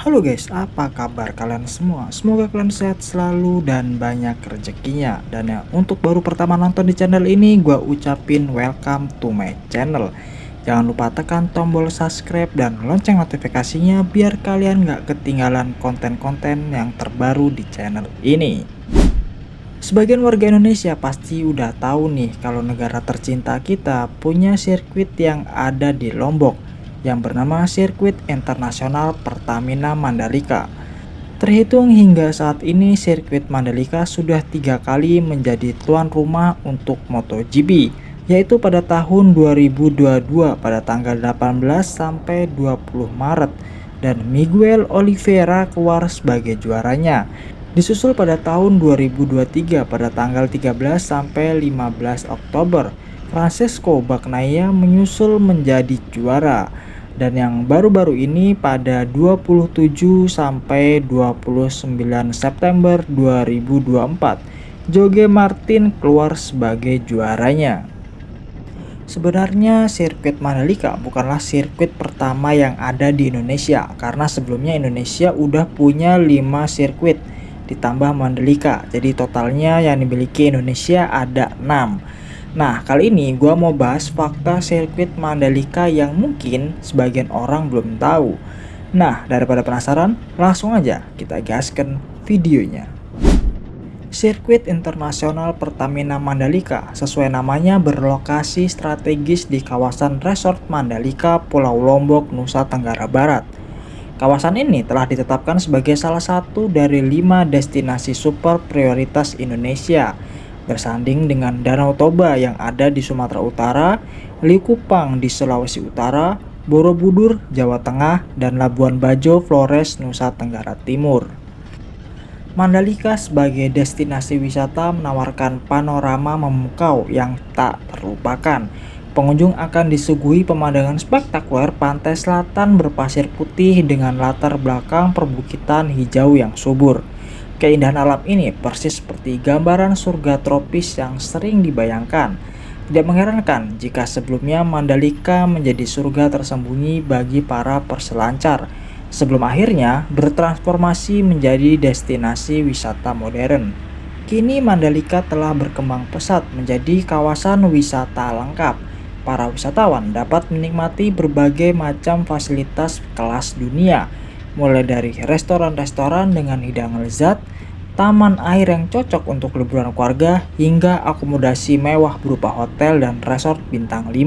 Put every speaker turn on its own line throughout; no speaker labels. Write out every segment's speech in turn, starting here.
Halo guys, apa kabar kalian semua? Semoga kalian sehat selalu dan banyak rezekinya. Dan ya, untuk baru pertama nonton di channel ini, gua ucapin welcome to my channel. Jangan lupa tekan tombol subscribe dan lonceng notifikasinya biar kalian nggak ketinggalan konten-konten yang terbaru di channel ini. Sebagian warga Indonesia pasti udah tahu nih kalau negara tercinta kita punya sirkuit yang ada di Lombok yang bernama Sirkuit Internasional Pertamina Mandalika. Terhitung hingga saat ini sirkuit Mandalika sudah 3 kali menjadi tuan rumah untuk MotoGP, yaitu pada tahun 2022 pada tanggal 18 sampai 20 Maret dan Miguel Oliveira keluar sebagai juaranya. Disusul pada tahun 2023 pada tanggal 13 sampai 15 Oktober, Francesco Bagnaia menyusul menjadi juara. Dan yang baru-baru ini pada 27 sampai 29 September 2024, Jorge Martin keluar sebagai juaranya. Sebenarnya sirkuit Mandalika bukanlah sirkuit pertama yang ada di Indonesia, karena sebelumnya Indonesia udah punya 5 sirkuit ditambah Mandalika. Jadi totalnya yang dimiliki Indonesia ada 6. Nah, kali ini gua mau bahas fakta sirkuit Mandalika yang mungkin sebagian orang belum tahu. Nah, daripada penasaran, langsung aja kita gaskan videonya. Sirkuit Internasional Pertamina Mandalika sesuai namanya berlokasi strategis di kawasan Resort Mandalika, Pulau Lombok, Nusa Tenggara Barat. Kawasan ini telah ditetapkan sebagai salah satu dari 5 destinasi super prioritas Indonesia, bersanding dengan Danau Toba yang ada di Sumatera Utara, Likupang di Sulawesi Utara, Borobudur, Jawa Tengah, dan Labuan Bajo, Flores, Nusa Tenggara Timur. Mandalika sebagai destinasi wisata menawarkan panorama memukau yang tak terlupakan. Pengunjung akan disuguhi pemandangan spektakuler pantai selatan berpasir putih dengan latar belakang perbukitan hijau yang subur. Keindahan alam ini persis seperti gambaran surga tropis yang sering dibayangkan. Tidak mengherankan jika sebelumnya Mandalika menjadi surga tersembunyi bagi para perselancar, sebelum akhirnya bertransformasi menjadi destinasi wisata modern. Kini Mandalika telah berkembang pesat menjadi kawasan wisata lengkap. Para wisatawan dapat menikmati berbagai macam fasilitas kelas dunia, mulai dari restoran-restoran dengan hidangan lezat, taman air yang cocok untuk liburan keluarga, hingga akomodasi mewah berupa hotel dan resort bintang 5.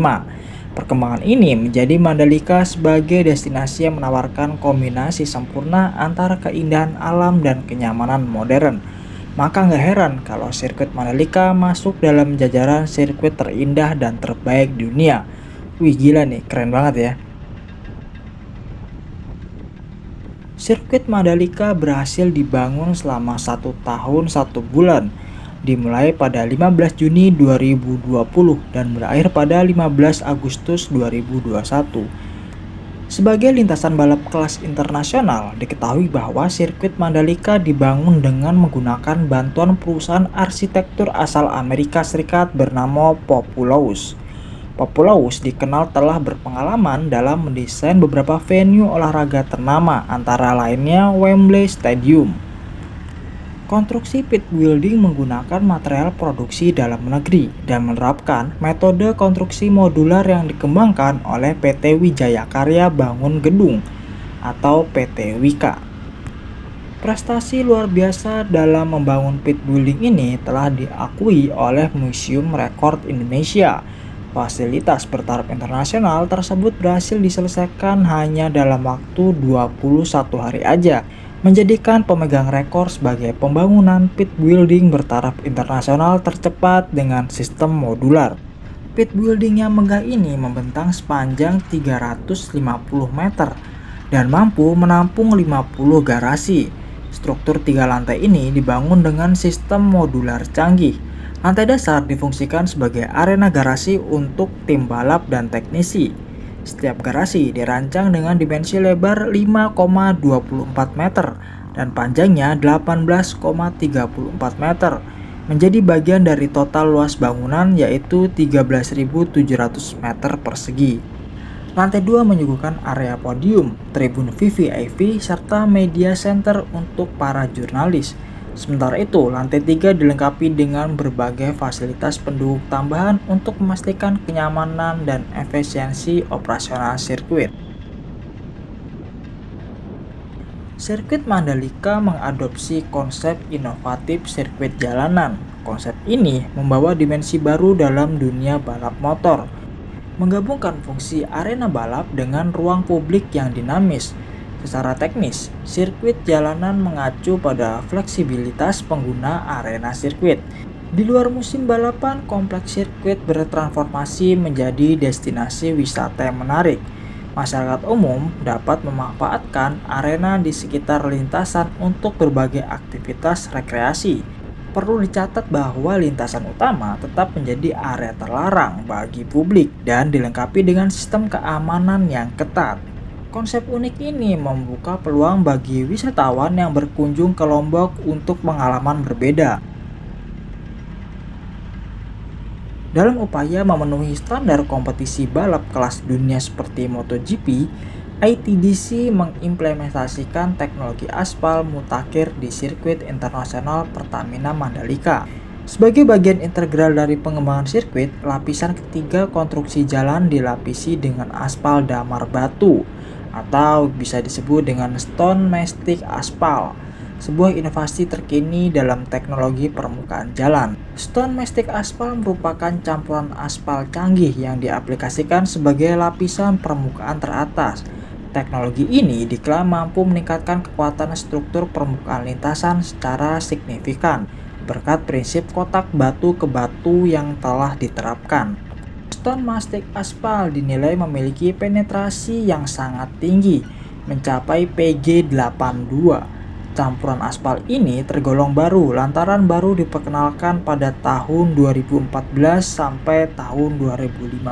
Perkembangan ini menjadi Mandalika sebagai destinasi yang menawarkan kombinasi sempurna antara keindahan alam dan kenyamanan modern. Maka nggak heran kalau sirkuit Mandalika masuk dalam jajaran sirkuit terindah dan terbaik di dunia. Wih gila nih, keren banget ya. Sirkuit Mandalika berhasil dibangun selama 1 tahun 1 bulan, dimulai pada 15 Juni 2020 dan berakhir pada 15 Agustus 2021. Sebagai lintasan balap kelas internasional, diketahui bahwa sirkuit Mandalika dibangun dengan menggunakan bantuan perusahaan arsitektur asal Amerika Serikat bernama Populous. Populous dikenal telah berpengalaman dalam mendesain beberapa venue olahraga ternama, antara lainnya Wembley Stadium. Konstruksi pit building menggunakan material produksi dalam negeri dan menerapkan metode konstruksi modular yang dikembangkan oleh PT Wijaya Karya Bangun Gedung atau PT Wika. Prestasi luar biasa dalam membangun pit building ini telah diakui oleh Museum Rekor Indonesia. Fasilitas bertaraf internasional tersebut berhasil diselesaikan hanya dalam waktu 21 hari aja, menjadikan pemegang rekor sebagai pembangunan pit building bertaraf internasional tercepat dengan sistem modular. Pit building yang megah ini membentang sepanjang 350 meter dan mampu menampung 50 garasi. Struktur 3 lantai ini dibangun dengan sistem modular canggih. Lantai dasar difungsikan sebagai arena garasi untuk tim balap dan teknisi. Setiap garasi dirancang dengan dimensi lebar 5,24 meter dan panjangnya 18,34 meter, menjadi bagian dari total luas bangunan yaitu 13.700 meter persegi. Lantai 2 menyuguhkan area podium, tribun VVIP, serta media center untuk para jurnalis. Sementara itu, lantai 3 dilengkapi dengan berbagai fasilitas pendukung tambahan untuk memastikan kenyamanan dan efisiensi operasional sirkuit. Sirkuit Mandalika mengadopsi konsep inovatif sirkuit jalanan. Konsep ini membawa dimensi baru dalam dunia balap motor, menggabungkan fungsi arena balap dengan ruang publik yang dinamis. Secara teknis, sirkuit jalanan mengacu pada fleksibilitas pengguna arena sirkuit. Di luar musim balapan, kompleks sirkuit bertransformasi menjadi destinasi wisata yang menarik. Masyarakat umum dapat memanfaatkan arena di sekitar lintasan untuk berbagai aktivitas rekreasi. Perlu dicatat bahwa lintasan utama tetap menjadi area terlarang bagi publik dan dilengkapi dengan sistem keamanan yang ketat. Konsep unik ini membuka peluang bagi wisatawan yang berkunjung ke Lombok untuk pengalaman berbeda. Dalam upaya memenuhi standar kompetisi balap kelas dunia seperti MotoGP, ITDC mengimplementasikan teknologi aspal mutakhir di sirkuit internasional Pertamina Mandalika. Sebagai bagian integral dari pengembangan sirkuit, lapisan ketiga konstruksi jalan dilapisi dengan aspal damar batu, atau bisa disebut dengan stone mastic aspal, sebuah inovasi terkini dalam teknologi permukaan jalan. Stone mastic aspal merupakan campuran aspal canggih yang diaplikasikan sebagai lapisan permukaan teratas. Teknologi ini diklaim mampu meningkatkan kekuatan struktur permukaan lintasan secara signifikan berkat prinsip kotak batu ke batu yang telah diterapkan. Stone mastic aspal dinilai memiliki penetrasi yang sangat tinggi, mencapai PG82. Campuran aspal ini tergolong baru lantaran baru diperkenalkan pada tahun 2014 sampai tahun 2015.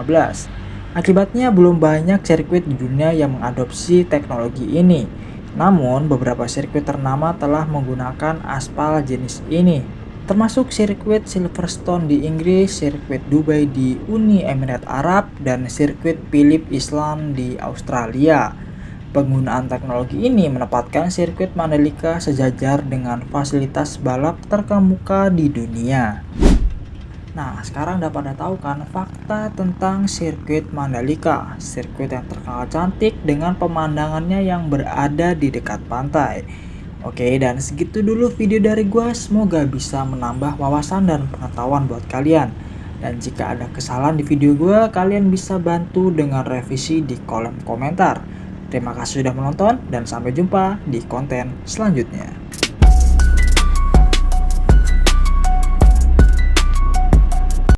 Akibatnya belum banyak sirkuit di dunia yang mengadopsi teknologi ini. Namun beberapa sirkuit ternama telah menggunakan aspal jenis ini, termasuk sirkuit Silverstone di Inggris, sirkuit Dubai di Uni Emirat Arab, dan sirkuit Phillip Island di Australia. Penggunaan teknologi ini menempatkan sirkuit Mandalika sejajar dengan fasilitas balap terkemuka di dunia. Nah, sekarang udah pada tahu kan fakta tentang sirkuit Mandalika, sirkuit yang terkenal cantik dengan pemandangannya yang berada di dekat pantai. Oke, dan segitu dulu video dari gua, semoga bisa menambah wawasan dan pengetahuan buat kalian. Dan jika ada kesalahan di video gua, kalian bisa bantu dengan revisi di kolom komentar. Terima kasih sudah menonton dan sampai jumpa di konten selanjutnya.